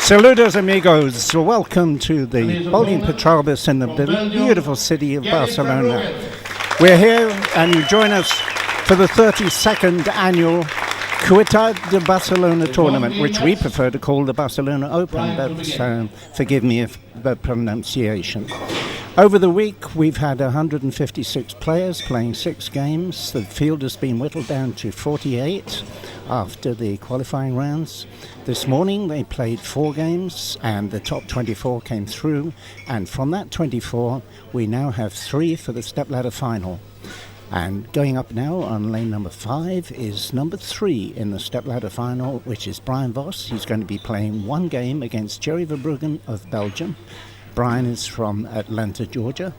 Saludos amigos, welcome to the bowling patrol bus in the beautiful city of Barcelona. We're here and you join us for the 32nd annual Ciutat De Barcelona tournament, which we prefer to call the Barcelona Open, but forgive me if the pronunciation. Over the week, we've had 156 players playing 6 games. The field has been whittled down to 48 after the qualifying rounds. This morning, they played 4 games, and the top 24 came through. And from that 24, we now have 3 for the stepladder final. And going up now on lane number 5 is number 3 in the stepladder final, which is Brian Voss. He's going to be playing 1 game against GERY VERBRUGGEN of Belgium. Brian is from Atlanta, Georgia,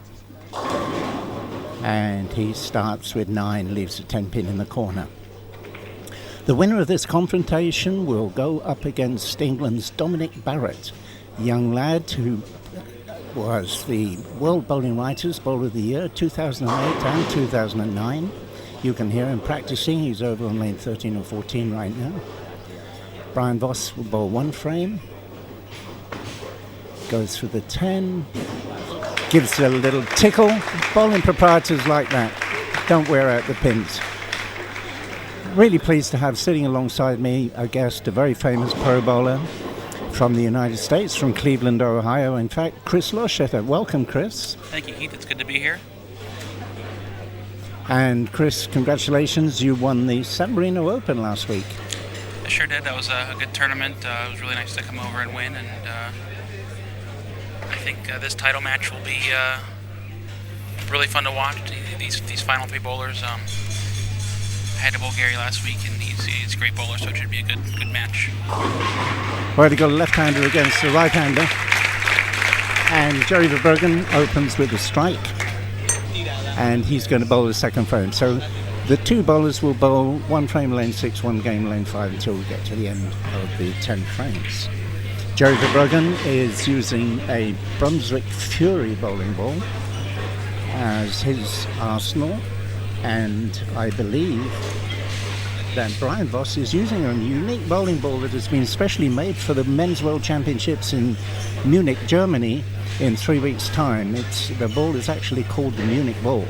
and he starts with 9, leaves a 10 pin in the corner. The winner of this confrontation will go up against England's Dominic Barrett, a young lad who was the World Bowling Writers Bowler of the Year 2008 and 2009. You can hear him practicing. He's over on lane 13 or 14 right now. Brian Voss will bowl 1 frame. Goes for the 10, gives a little tickle. Bowling proprietors like that don't wear out the pins. Really pleased to have sitting alongside me a guest, a very famous pro bowler from the United States, from Cleveland, Ohio. In fact, Chris Loschetter. Welcome, Chris. Thank you, Keith. It's good to be here. And Chris, congratulations. You won the San Marino Open last week. I sure did. That was a good tournament. It was really nice to come over and win, and I think this title match will be really fun to watch. These final 3 bowlers. I had to bowl Gary last week, and he's a great bowler, so it should be a good match. Well, they got a left-hander against the right-hander, and GERY VERBRUGGEN opens with a strike, and he's going to bowl the second frame. So the 2 bowlers will bowl 1 frame lane 6, 1 game lane 5 until we get to the end of the 10 frames. GERY VERBRUGGEN is using a Brunswick Fury bowling ball as his arsenal, and I believe that Brian Voss is using a unique bowling ball that has been specially made for the Men's World Championships in Munich, Germany in 3 weeks' time. The ball is actually called the Munich ball.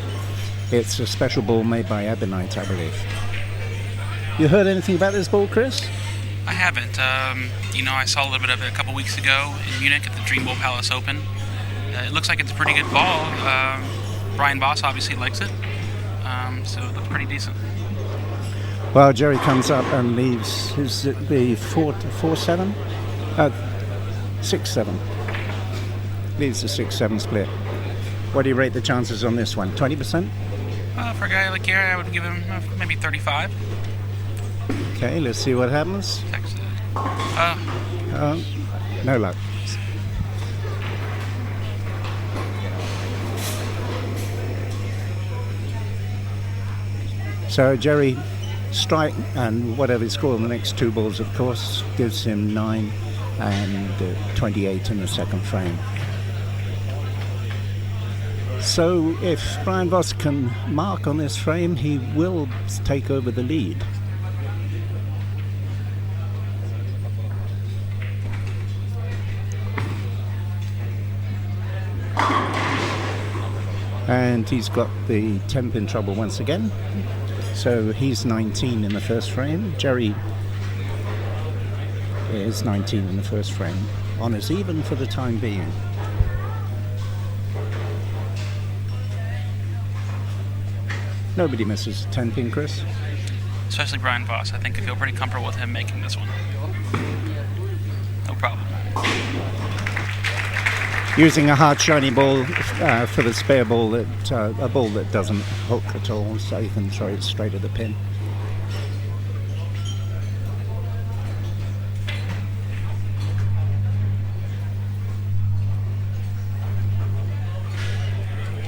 It's a special ball made by Ebonite, I believe. You heard anything about this ball, Chris? I haven't. I saw a little bit of it a couple weeks ago in Munich at the Dream Bowl Palace Open. It looks like it's a pretty good ball. Brian Voss obviously likes it, so it looks pretty decent. Well, GERY comes up and leaves the 4-7? 6-7. Leaves the 6-7 split. What do you rate the chances on this one? 20%? For a guy like Gary, I would give him maybe 35. Okay, let's see what happens. No luck. So GERY strike and whatever he scored on the next 2 balls, of course, gives him 9 and 28 in the second frame. So if Brian Voss can mark on this frame, he will take over the lead. And he's got the 10 pin trouble once again. So he's 19 in the first frame. GERY is 19 in the first frame. Honours even for the time being. Nobody misses a 10 pin, Chris. Especially Brian Voss. I think I feel pretty comfortable with him making this one. No problem. Using a hard, shiny ball for the spare ball, a ball that doesn't hook at all, so you can throw it straight at the pin.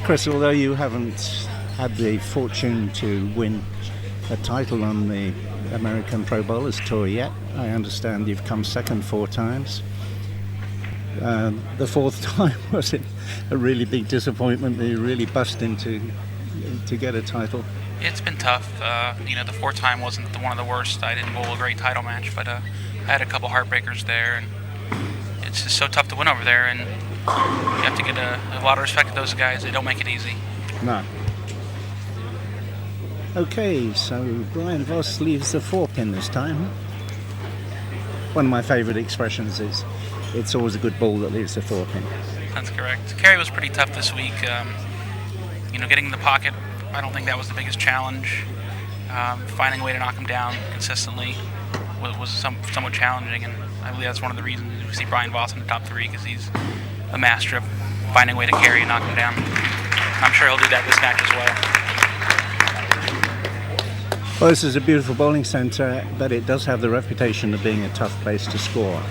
Chris, although you haven't had the fortune to win a title on the American Pro Bowlers Tour yet, I understand you've come second 4 times. The 4th time was it a really big disappointment that you really bust into to get a title? It's been tough. The 4th time wasn't one of the worst. I didn't bowl a great title match, but I had a couple heartbreakers there, and it's just so tough to win over there, and you have to get a lot of respect to those guys. They don't make it easy. No. Okay, so Brian Voss leaves the 4-pin this time. One of my favourite expressions is, it's always a good ball that leaves the 4-pin. That's correct. Carey was pretty tough this week. Getting in the pocket, I don't think that was the biggest challenge. Finding a way to knock him down consistently was somewhat challenging, and I believe that's one of the reasons we see Brian Voss in the top 3, because he's a master of finding a way to carry and knock him down. I'm sure he'll do that this match as well. Well, this is a beautiful bowling centre, but it does have the reputation of being a tough place to score.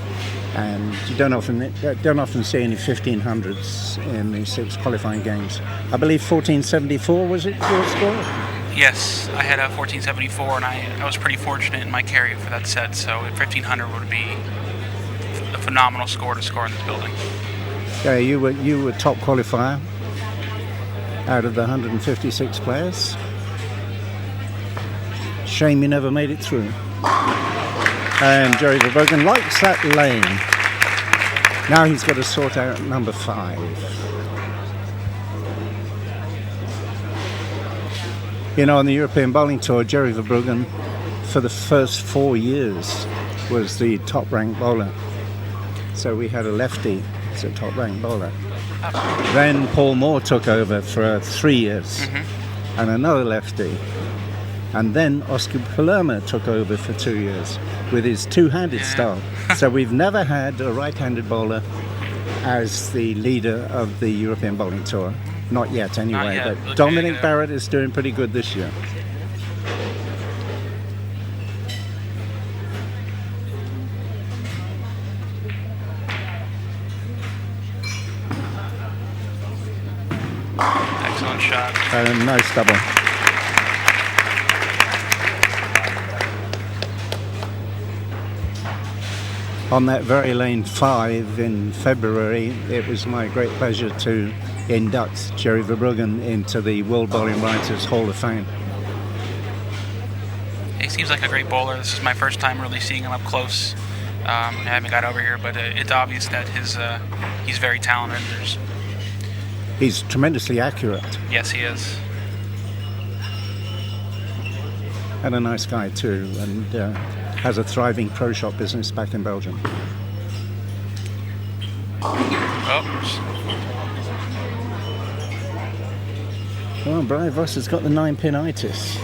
And you don't often see any 1500s in these 6 qualifying games. I believe 1474 was it your score? Yes, I had a 1474, and I was pretty fortunate in my carry for that set, so 1500 would be a phenomenal score to score in this building. Yeah, you were top qualifier out of the 156 players. Shame you never made it through. And Jerry Verbruggen likes that lane. Now he's got to sort out number 5. On the European Bowling Tour, Jerry Verbruggen, for the first 4 years, was the top-ranked bowler. So we had a lefty as a top-ranked bowler. Then Paul Moore took over for 3 years, and another lefty. And then Oscar Palermo took over for 2 years with his two-handed style. So we've never had a right-handed bowler as the leader of the European Bowling Tour. Not yet, anyway. Not yet. But Dominic Barrett is doing pretty good this year. Excellent shot. Nice double. On that very lane 5 in February, it was my great pleasure to induct Jerry Verbruggen into the World Bowling Writers Hall of Fame. He seems like a great bowler. This is my first time really seeing him up close. I haven't got over here, but it's obvious that he's very talented. He's tremendously accurate. Yes, he is. And a nice guy too, and has a thriving pro shop business back in Belgium. Well, Brian Voss has got the 9-pin-itis.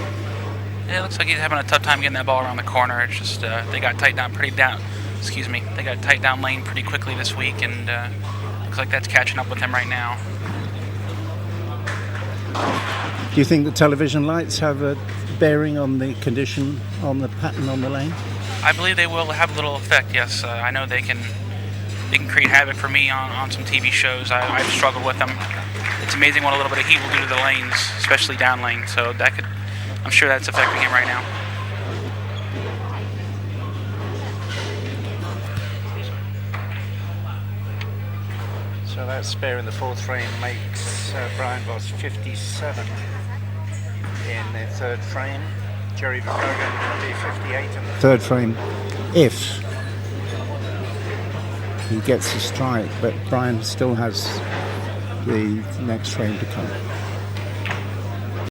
Yeah, it looks like he's having a tough time getting that ball around the corner. It's just they got tight down They got tight down lane pretty quickly this week, and looks like that's catching up with him right now. Do you think the television lights have a bearing on the condition, on the pattern on the lane? I believe they will have a little effect, yes. I know they can create havoc for me on some TV shows. I've struggled with them. It's amazing what a little bit of heat will do to the lanes, especially down lane. So I'm sure that's affecting him right now. So that spare in the 4th frame makes Brian Voss 57 in the 3rd frame. Jerry Verbruggen will be 58 in the 3rd frame if he gets the strike, but Brian still has the next frame to come.